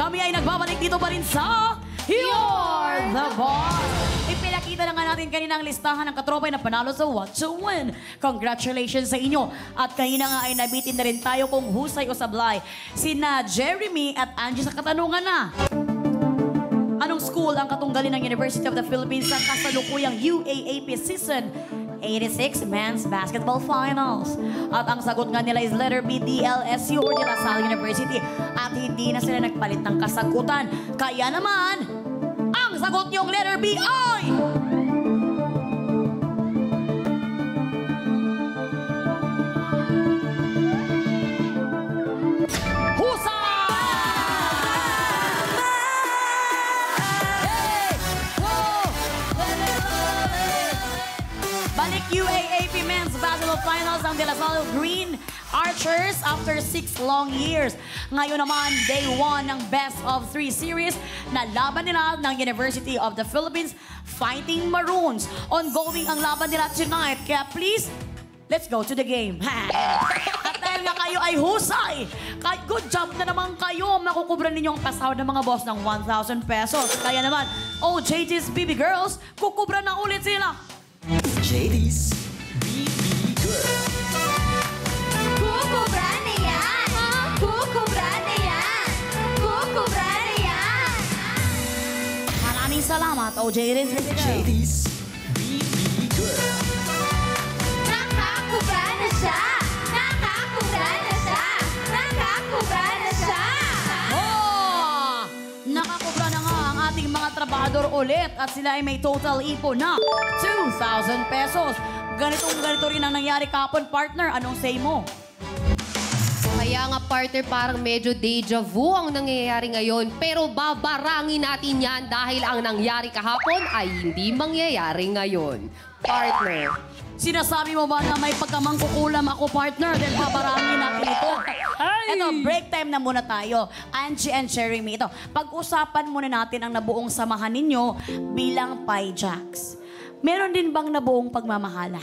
Kami ay nagbabalik dito pa rin sa You're the Boss. Ipinakita na nga natin kanina ang listahan ng katropay na panalo sa What to Win. Congratulations sa inyo. At kanina nga ay nabitin na rin tayo kung husay o sablay. Sina Jeremy at Angie sa katanungan na. Anong school ang katunggalin ng University of the Philippines sa kasalukuyang UAAP Season 86 Men's Basketball Finals? At ang sagot nga nila is letter B, DLSU or De La Salle University. At hindi na sila nagpalit ng kasagutan. Kaya naman, ang sagot niyong letter B ay... Balik UAAP Men's Basketball Finals ang De La Salle Green Archers after 6 long years. Ngayon naman, day 1 ng Best of 3 series na laban nila ng University of the Philippines Fighting Maroons. Ongoing ang laban nila tonight, kaya please, let's go to the game. At dahil nga kayo ay husay, good job na naman kayo. Makukubran ninyo ang pasahod ng mga boss ng 1,000 pesos. Kaya naman, JD's BB Girls, kukubran na ulit sila. JD's BB Girl. Kukubran na yan! Kukubran na yan! Kukubran na yan! Maraming salamat, JD's BB Girls. JD's BB Girl. Nakakubran na siya! Nakakubran na siya! Nakakubran na siya! Nakakubra na nga ang ating mga trabahador ulit at sila ay may total ipon na 2,000 pesos. Ganito rin ang nangyari kahapon, partner. Anong say mo? Kaya nga, partner, parang medyo deja vu ang nangyayari ngayon. Pero babarangin natin yan dahil ang nangyari kahapon ay hindi mangyayari ngayon. Partner. Sinasabi mo ba na may pagkamangkukulam ako, partner? Then babarangin natin ito. Ito, break time na muna tayo. Angie and Jeremy, ito. Pag-usapan muna natin ang nabuong samahan ninyo bilang Pai Jacks. Meron din bang nabuong pagmamahala?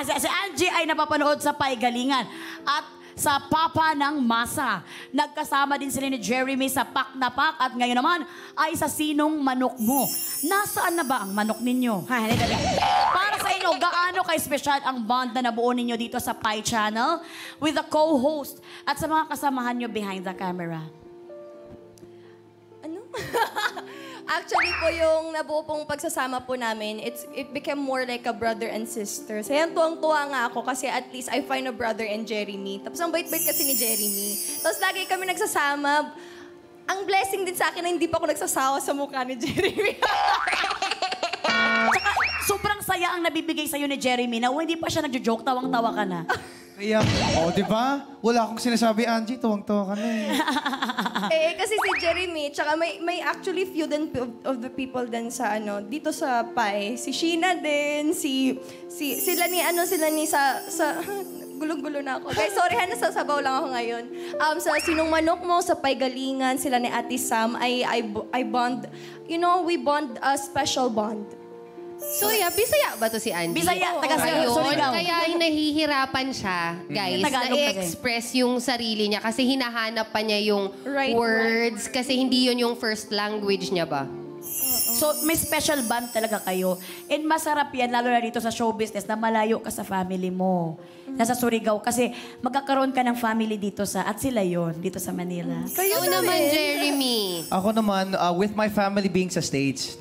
Si Angie ay napapanood sa Pai Galingan at sa Papa ng Masa. Nagkasama din sila ni Jeremy sa Pak na Pak at ngayon naman ay sa Sinong Manok Mo. Nasaan na ba ang manok ninyo? Para sa inyo, gaano ka-espesyal ang bond na nabuo ninyo dito sa Pai Channel with the co-host at sa mga kasamahan nyo behind the camera? Ano? Actually po, yung nabuo pong pagsasama po namin, it became more like a brother and sister. So yan, tuwang-tuwa nga ako kasi at least I find a brother in Jeremy. Tapos ang bait-bait kasi ni Jeremy. Tapos lagi kami nagsasama. Ang blessing din sa akin na hindi pa ako nagsasawa sa mukha ni Jeremy. Tsaka, sobrang saya ang nabibigay sa'yo ni Jeremy na hindi pa siya nagjo-joke, tawang-tawa ka na. Kaya, di ba? Wala akong sinasabi, Angie, tuwang-tuwa ka na Kasi si Jeremy, tsaka may actually few din of the people din sa dito sa Pai. Si Sheena din, sila ni sa gulong-gulo na ako. Guys, sorry nasasabaw lang ako ngayon. Sa Sinong Manok Mo, sa Pai Galingan, sila ni Ate Sam, I bond, we bond a special bond. So, Bisaya ba to si Angie? Bisaya, taga Ayun, Surigao. kaya nahihirapan siya, guys, Tagalog kasi. na-express yung sarili niya kasi hinahanap pa niya yung Right words kasi hindi yun yung first language niya ba? So, may special bond talaga kayo. And masarap yan, lalo na dito sa show business, na malayo ka sa family mo. Nasa Surigao. Kasi magkakaroon ka ng family dito at sila yon dito sa Manila. Ikaw naman, Jeremy. Ako naman, with my family being sa States,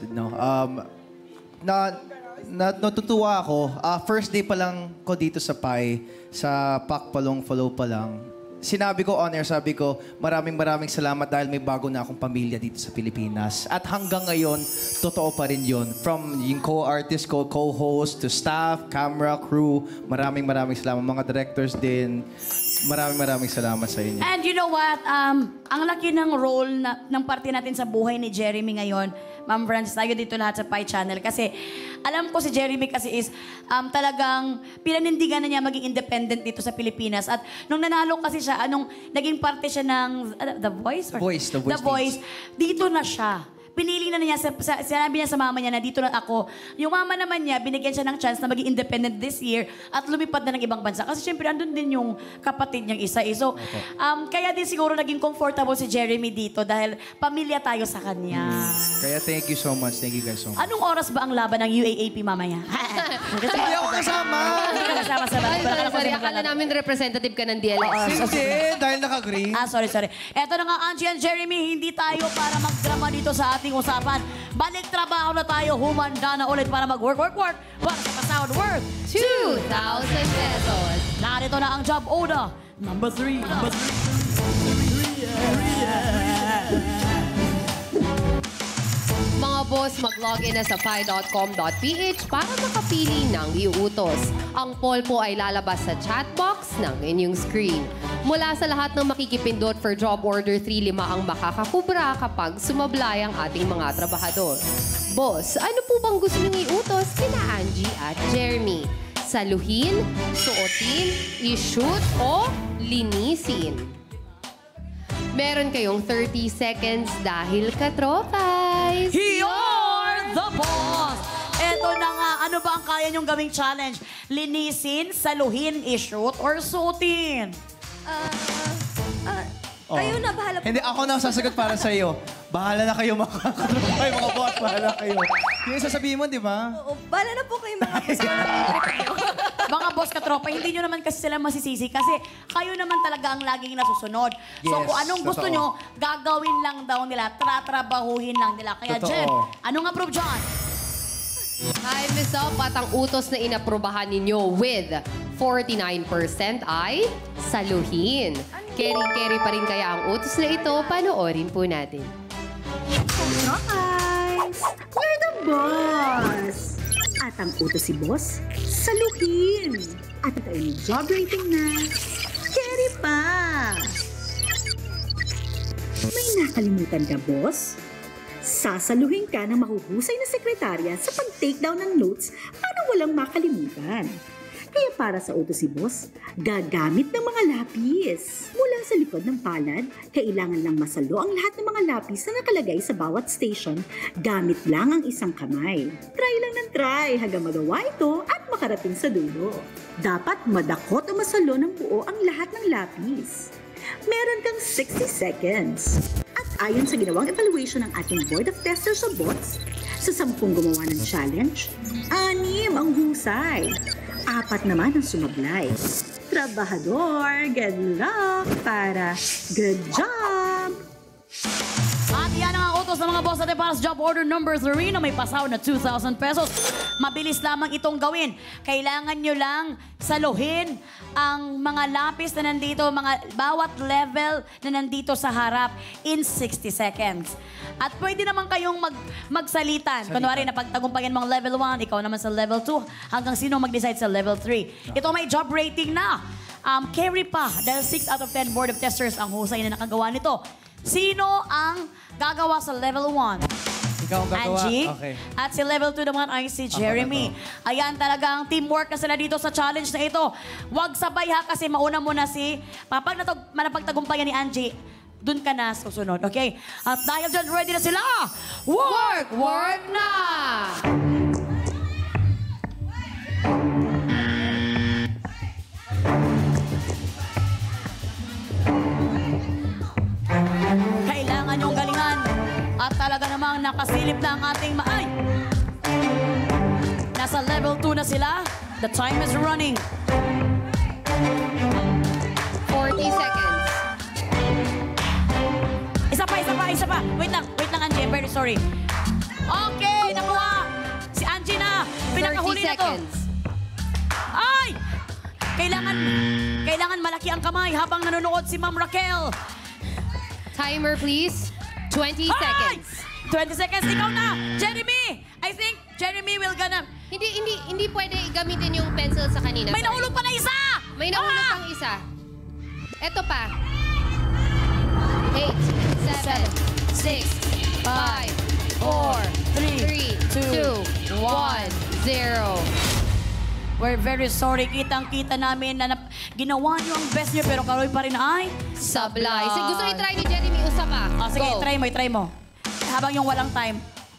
natutuwa ako. First day pa lang ko dito sa Pai, sa Pakpalong follow pa lang. Sinabi ko on air, sabi ko, maraming salamat dahil may bago na akong pamilya dito sa Pilipinas. At hanggang ngayon, totoo pa rin yun. From yung co-artist ko, co-host, to staff, camera, crew, maraming salamat. Mga directors din, maraming salamat sa inyo. And you know what? Ang laki ng role ng parte natin sa buhay ni Jeremy ngayon, Ma'am Francis, tayo dito lahat sa Pai Channel. Kasi alam ko si Jeremy kasi is talagang pinanindigan na niya maging independent dito sa Pilipinas. At nung nanalo kasi siya, naging parte siya ng The Voice? The Voice. The Voice. Dito na siya. pinili na niya, sinabi niya sa mama niya na dito na ako. Yung mama naman niya, binigyan siya ng chance na maging independent this year at lumipad na ng ibang bansa. Kasi syempre, andun din yung kapatid niyang isa. So, kaya din siguro naging comfortable si Jeremy dito dahil pamilya tayo sa kanya. Kaya thank you so much. Thank you guys so much. Anong oras ba ang laban ng UAAP mamaya? Hindi ako kasama! Hindi ka kasama sa Ay, sorry. Akala namin representative ka ng DLX. Hindi, dahil naka-green. Sorry. Eto na nga, Angie and Jeremy, hindi tayo para magdrama dito sa ating usapan. Balik trabaho na tayo, humanda na ulit para mag-work. Para sa Pasahod Work. 2,000 pesos. Narito na ang job order. Number 3. Mga boss, mag-login na sa pi.com.ph para makapili ng iuutos. Ang poll po ay lalabas sa chat box ng inyong screen. Mula sa lahat ng makikipindot for job order 3, 5 ang makakakubra kapag sumablay ang ating mga trabahador. Boss, ano po bang gusto niyong iutos kina Angie at Jeremy? Saluhin, suotin, i-shoot o linisin? Meron kayong 30 seconds dahil katropay. You're the boss! Eto na nga, ano ba ang kaya niyong gawing challenge? Linisin, saluhin, i-shoot, or suotin? Kayo na, bahala po. Hindi, ako na sasagot para sa iyo. Bahala na kayo mga mga boss, bahala kayo. Yung sasabihin mo, di ba? Oo, bahala na po kayo mga boss. Mga boss katropa, hindi nyo naman kasi sila masisisi kasi kayo naman talaga ang laging nasusunod. So Yes, kung anong gusto totoo. nyo, gagawin lang daw nila, tratrabahuhin lang nila. Kaya Totoo. Jen, anong approve dyan? Hi, Miss Op, at ang utos na inaprobahan ninyo with 49% ay saluhin. Carry pa rin kaya ang utos na ito, panoorin po natin. Surprise! We're the boss! At ang utos si boss, saluhin! At ito ay job rating na, carry pa! May nakalimutan ka, boss? Sasaluhin ka ng mahuhusay na sekretarya sa pag-take down ng notes para walang makalimutan. Kaya para sa utos si boss, gagamit ng mga lapis. Mula sa likod ng palad, kailangan lang masalo ang lahat ng mga lapis na nakalagay sa bawat station gamit lang ang isang kamay. Try lang ng try hanggang magawa ito at makarating sa dulo. Dapat madakot o masalo ng buo ang lahat ng lapis. Meron kang 60 seconds. At ayon sa ginawang evaluation ng ating Board of Testers of Bots, sa 10 gumawa ng challenge, 6 ang husay. 4 naman ang sumablay. Trabahador, good luck para good job! At yan ang utos ng mga boss natin para sa job order number 3 na may pasahod na 2,000 pesos. Mabilis lamang itong gawin. Kailangan nyo lang saluhin ang mga lapis na nandito, bawat level na nandito sa harap in 60 seconds. At pwede naman kayong magsalitan. Kunwari, napagtagumpayan mo ang level 1, ikaw naman sa level 2, hanggang sino mag-decide sa level 3. Ito may job rating na. Carry pa, dahil 6 out of 10 Board of Testers ang husay na nakagawa nito. Sino ang gagawa sa level 1? Ikaw ang gagawa? Angie. Okay. At si level 2 naman ay si Jeremy. Ayan talaga ang teamwork na sila dito sa challenge na ito. Huwag sabay ha kasi mauna muna si... Pag napagtagumpayan ni Angie, dun ka na susunod, okay? At dahil dyan, ready na sila! Work na! Kailangan yung galingan. At talaga namang nakasilip na ang ating maay. Nasa level 2 na sila. The time is running. 40 seconds. Isa pa. Wait lang, Angie. I'm very sorry. Okay, nakuha. Si Angie na. 30 Pinakahuli na to. seconds. Ay! Kailangan malaki ang kamay habang nanonood si Ma'am Raquel. Timer, please. 20 seconds. 20 seconds, ikaw na! Jeremy! I think Jeremy will gonna... Hindi pwede gamitin yung pencil sa kanina. May Sorry. nahulog pa na isa! May nahulog pang isa. Eto pa. 8, 7, 6, 5, 4, 3, 2, 1, 0. We're very sorry. Kitang-kita namin na ginawa niyo ang best niyo pero karoy pa rin ay... Sablay. Gusto i-try ni Jeremy, usa pa. Sige, Go. try mo. habang yung walang time.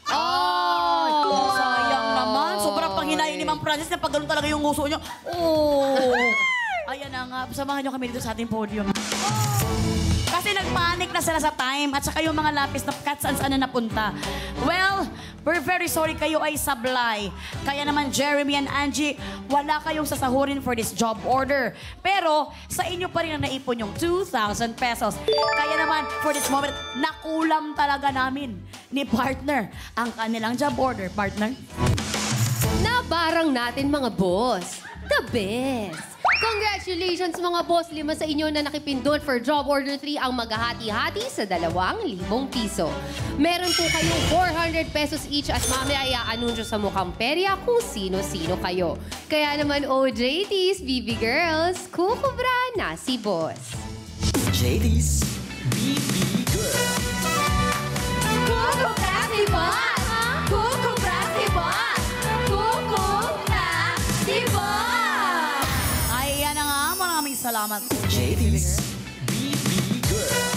Oh! Sayang naman. Sobrang panghinay ni Ma'am Francis na pag ganun talaga yung nguso niyo. Oh! Ayan na nga. Samahan niyo kami dito sa ating podium. Kasi nagpanik na sila sa time at saka yung mga lapis na kahit saan na napunta. Well, we're very sorry kayo ay sablay. Kaya naman Jeremy and Angie, wala kayong sasahurin for this job order. Pero sa inyo pa rin ang naipon yung 2,000 pesos. Kaya naman for this moment, nakulam talaga namin ni partner ang kanilang job order. Partner? Nabarang natin mga boss. The best! Congratulations mga boss! 5 sa inyo na nakipindot for job order 3 ang maghahati-hati sa 2,000 piso. Meron po kayong 400 pesos each at mamaya i-anunsyo sa mukhang perya kung sino-sino kayo. Kaya naman OJTs, BB Girls, kukubra na si boss. JD's BB Girl. Kukubra si boss! Kukubra si boss! Kukubra si boss! Ayan na nga, maraming salamat. JD's BB Girl.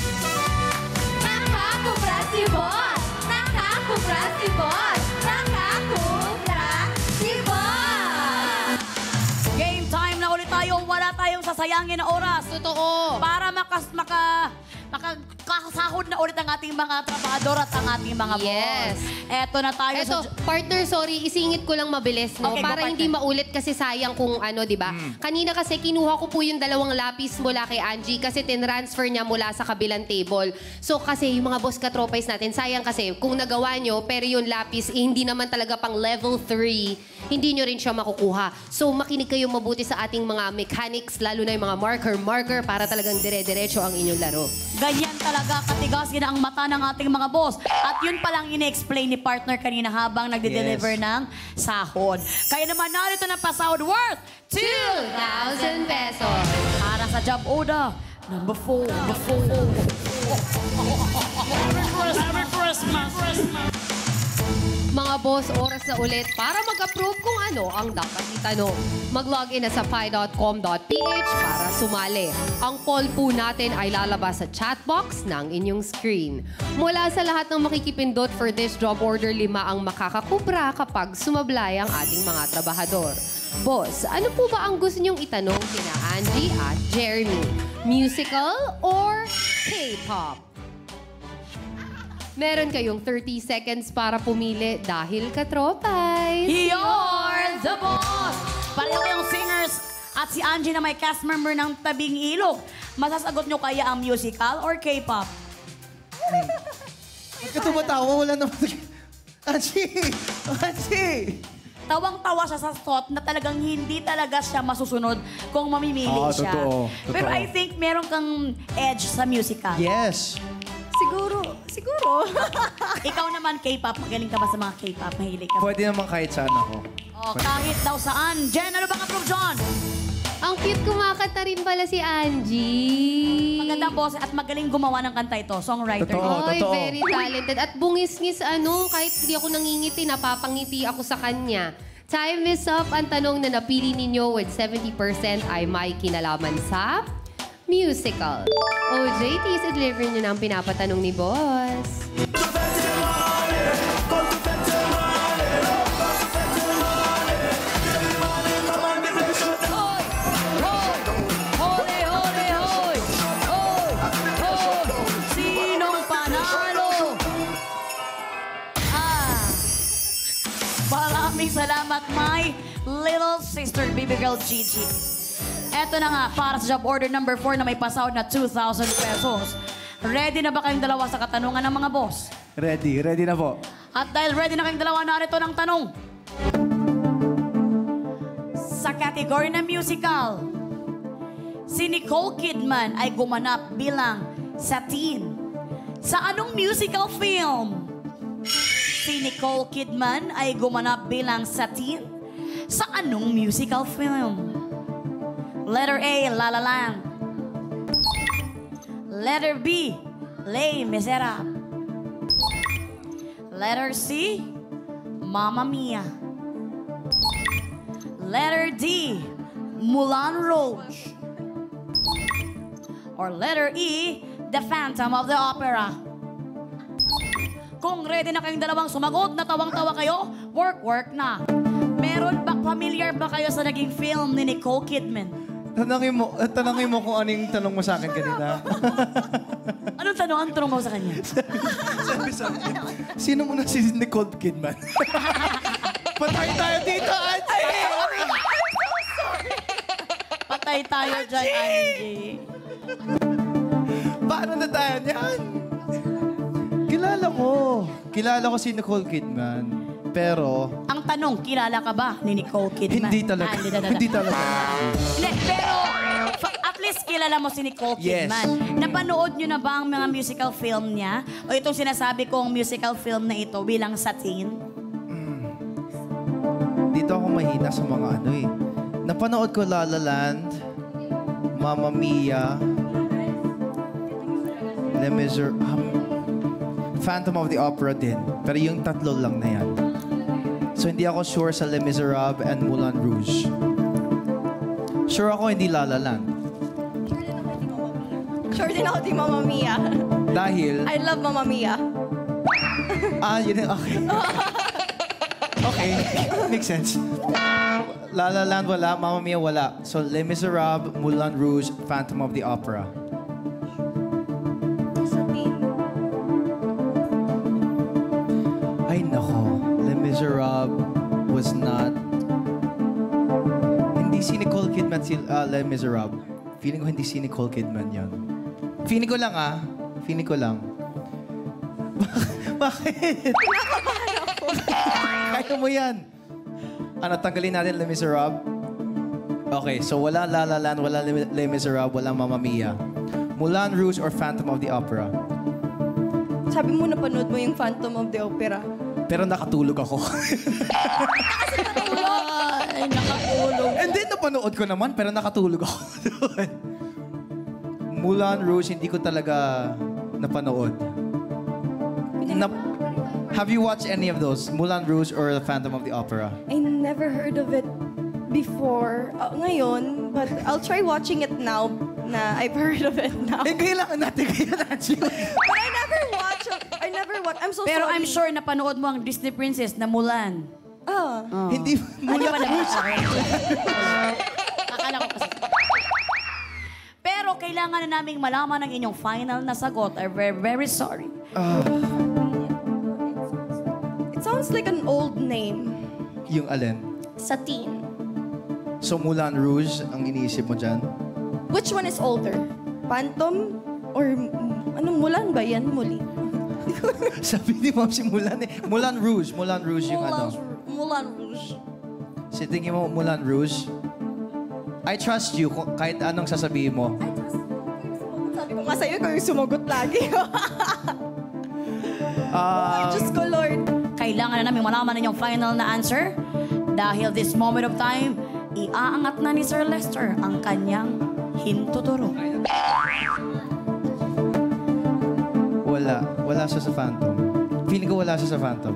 Nakakubra si boss! Nakakubra si boss! Nakakubra si boss! Game time na ulit tayo. Wala tayong sasayangin na oras. Totoo. Para makasahod na ulit ang ating mga trabahador at ang ating mga Yes. boss. Eto na tayo Eto, sa... partner, sorry, isingit ko lang mabilis, no? Okay, go, Para partner. hindi maulit kasi sayang kung ano, di ba? Kanina kasi kinuha ko po yung 2 lapis mula kay Angie kasi tinransfer niya mula sa kabilang table. So kasi yung mga boss katropais natin, sayang kasi kung nagawa nyo, pero yung lapis, hindi naman talaga pang level 3, hindi nyo rin siya makukuha. So makinig kayo mabuti sa ating mga mechanics, lalo na yung mga marker, para talagang dire-diretso ang inyong laro. Ganyan talaga katigas yun ang mata ng ating mga boss. At yun palang ine-explain ni partner kanina habang nagde-deliver ng sahod. Kaya naman narito na pa sahod worth 2,000 pesos. para sa job order number 4. Merry Christmas! Mga boss, oras na ulit para mag-approve kung ano ang dapat itanong. Mag-login na sa pi.com.ph para sumali. Ang poll po natin ay lalabas sa chat box ng inyong screen. Mula sa lahat ng makikipindot for this job order, 5 ang makakakubra kapag sumablay ang ating mga trabahador. Boss, ano po ba ang gusto niyong itanong kina Angie at Jeremy? Musical or K-pop? Meron kayong 30 seconds para pumili dahil katropay. You're the boss! Pareho kayong singers at si Angie na may cast member ng Tabing Ilog. Masasagot nyo kaya ang musical or K-pop? Ba't ka tumatawa? Wala naman. Angie! Angie! Tawang-tawa siya sa thought na talagang hindi talaga siya masusunod kung mamimili siya. Totoo. Pero I think meron kang edge sa musical. Yes. Siguro. Ikaw naman, K-pop. Magaling ka ba sa mga K-pop? Mahilig ka ba? Pwede naman kahit saan ako. Oh, kahit daw saan. Jen, ano bang approve, John? Ang cute kumakanta rin pala si Angie. Magandang boss at magaling gumawa ng kanta ito. Songwriter. Totoo. Ay, very talented. At bungis-ngis kahit hindi ako nangingiti, napapangiti ako sa kanya. Time is up. Ang tanong na napili ninyo with 70% ay may kinalaman sa musical. OJTs, i-deliver nyo na ang pinapatanong ni Boss. Hoy! Hoy! Sinong panalo? Maraming salamat, my little sister, baby girl Gigi. Eto na nga, para sa job order number 4 na may pasahod na 2,000 pesos. Ready na ba kayong dalawa sa katanungan ng mga boss? Ready. Ready na po. At dahil ready na kayong dalawa, narito ng tanong. Sa category na musical, si Nicole Kidman ay gumanap bilang Satine. Sa anong musical film? Si Nicole Kidman ay gumanap bilang Satine. Sa anong musical film? Letter A, La La Land. Letter B, Les Miserables. Letter C, Mamma Mia. Letter D, Moulin Rouge. Or letter E, The Phantom of the Opera. Kung ready na kayong dalawang sumagot na tawang-tawa kayo, work na. Meron ba, familiar ba kayo sa naging film ni Nicole Kidman? Tanangin mo kung anong tanong mo sa akin kanina. Anong tanong ang tanong mo sa kanya? Sabi, sino mo na si Nicole Kidman? Patay tayo dito, Angie! Patay tayo dyan, Angie. Paano na tayo niyan? Kilala ko si Nicole Kidman. Pero, Ang tanong, kilala ka ba ni Nicole Kidman? hindi talaga. Hindi talaga. Pero, at least kilala mo si Nicole Yes. Kidman. Napanood nyo na ba ang mga musical film niya? O itong sinasabi kong musical film na ito bilang satin? Dito ako mahina sa mga ano eh. Napanood ko La La Land, Mamma Mia, Phantom of the Opera din. Pero yung tatlo lang na yan. So hindi ako sure sa Les Miserables and Moulin Rouge. Sure ako hindi La La Land. Sure din ako di Mamma Mia. Dahil, I love Mamma Mia. yun yung okay. Okay, makes sense. La La Land wala, Mamma Mia wala. So Les Miserables, Moulin Rouge, Phantom of the Opera. Ay nako, Les Miserables was not... Hindi si Nicole Kidman si Les Miserables. Feeling ko hindi si Nicole Kidman yun. Feeling ko lang Feeling ko lang. Bakit? Kaya mo yan. Tanggalin natin Les Miserables? Okay, so wala La La Land, wala Les Miserables, wala Mamma Mia. Moulin Rouge or Phantom of the Opera? Sabi mo napanood mo yung Phantom of the Opera. Pero nakatulog ako. Ay, nakatulog. And then napanood ko naman, pero nakatulog ako doon. Moulin Rouge, hindi ko talaga napanood. Have you watched any of those? Moulin Rouge or The Phantom of the Opera? I never heard of it before. Ngayon, but I'll try watching it now na I've heard of it now. Kailangan natin kaya natin. But I never watch. I'm so Pero sorry. I'm sure napanood mo ang Disney Princess na Mulan. Hindi Ano Moulin ba Rouge. Akala ko kasi. Pero kailangan na naming malaman ang inyong final na sagot. I'm very, very sorry. It sounds like an old name. Yung alin? Satine. So Moulin Rouge ang iniisip mo dyan? Which one is older? Phantom or anong Mulan ba yan? Muli. Sabi ni Ma'am si Moulin eh. Moulin Rouge. Moulin Rouge yung ano. Mulan Rouge. Si tingin mo Moulin Rouge? I trust you kahit anong sasabihin mo. Sabi ko nga sa'yo, ikaw yung sumagot lagi. Diyos ko, Lord. Kailangan na namin malaman ang inyong final na answer. Dahil this moment of time, iaangat na ni Sir Lester ang kanyang hintuturo. Wala siya sa Phantom. Feeling ko wala siya sa Phantom.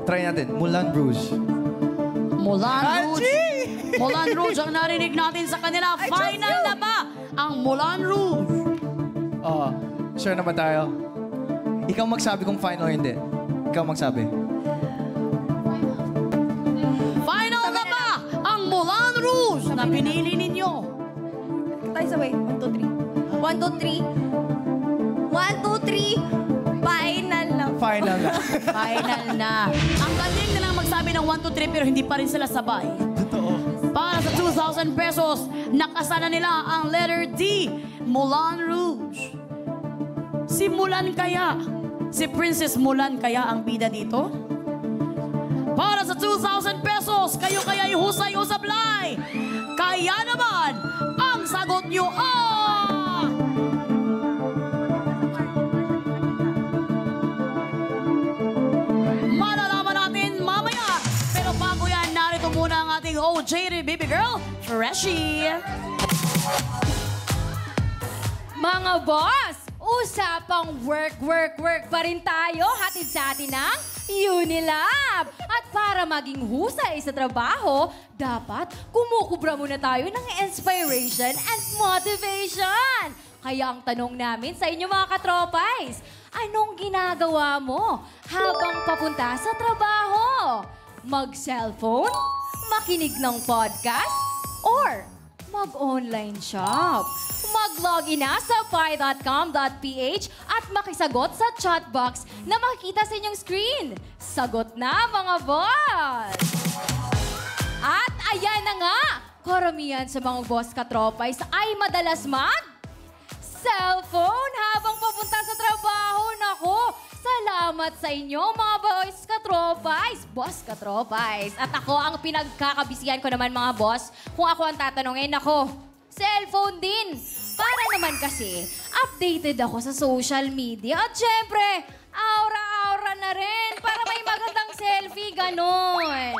Try natin. Moulin Rouge. Moulin Rouge. Moulin Rouge ang narinig natin sa kanila. Final na ba ang Moulin Rouge? Sure naman tayo. Ikaw magsabi kung final o hindi. Ikaw magsabi. Final na ba ang Moulin Rouge na pinili ninyo? Tayo sa way. 1, 2, 3. 1, 2, 3. 1, 2, 3. Final na. Final na. Final na. Ang galing na lang magsabi ng 1, 2, 3 pero hindi pa rin sila sabay. Totoo. Para sa 2,000 pesos, nakasana nila ang letter D, Moulin Rouge. Si Mulan kaya? Si Princess Mulan kaya ang bida dito? Para sa 2,000 pesos, kayo kaya ihusay o sablay? Kaya naman, ang sagot nyo malalaman natin mamaya. Pero bago yan, narito muna ang ating OJT baby girl, Freshie. Mga boss, usapang work pa rin tayo. Hatid sa atin ng Unilab. At para maging husay sa trabaho, dapat kumukubra muna tayo ng inspiration and motivation. Kaya ang tanong namin sa inyo mga katropais, Anong ginagawa mo habang papunta sa trabaho? Mag-cellphone? Makinig ng podcast? Or mag-online shop? Mag-login na sa pi.com.ph at makisagot sa chat box na makikita sa inyong screen. Sagot na, mga boss! At ayan na nga, karamihan sa mga boss katropais ay madalas cellphone habang papunta sa trabaho. Nako, salamat sa inyo mga boss katropais. At ako, ang pinagkakabisihan ko naman mga boss, kung ako ang tatanungin, ako, cellphone din. Para naman kasi, updated ako sa social media. At syempre, aura-aura na rin para may magandang selfie, ganon.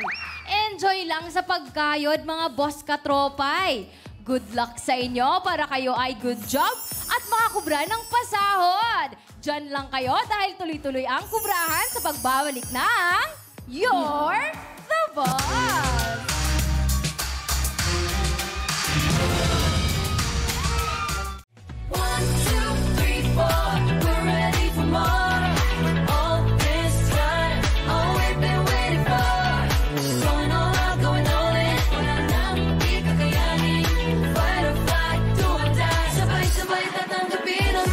Enjoy lang sa pagkayod mga boss katropay. Good luck sa inyo para kayo ay good job at makakubra ng pasahod. Diyan lang kayo dahil tuloy-tuloy ang kubrahan sa pagbabalik ng You're the Boss! Sabay-sabay tatanggapin ang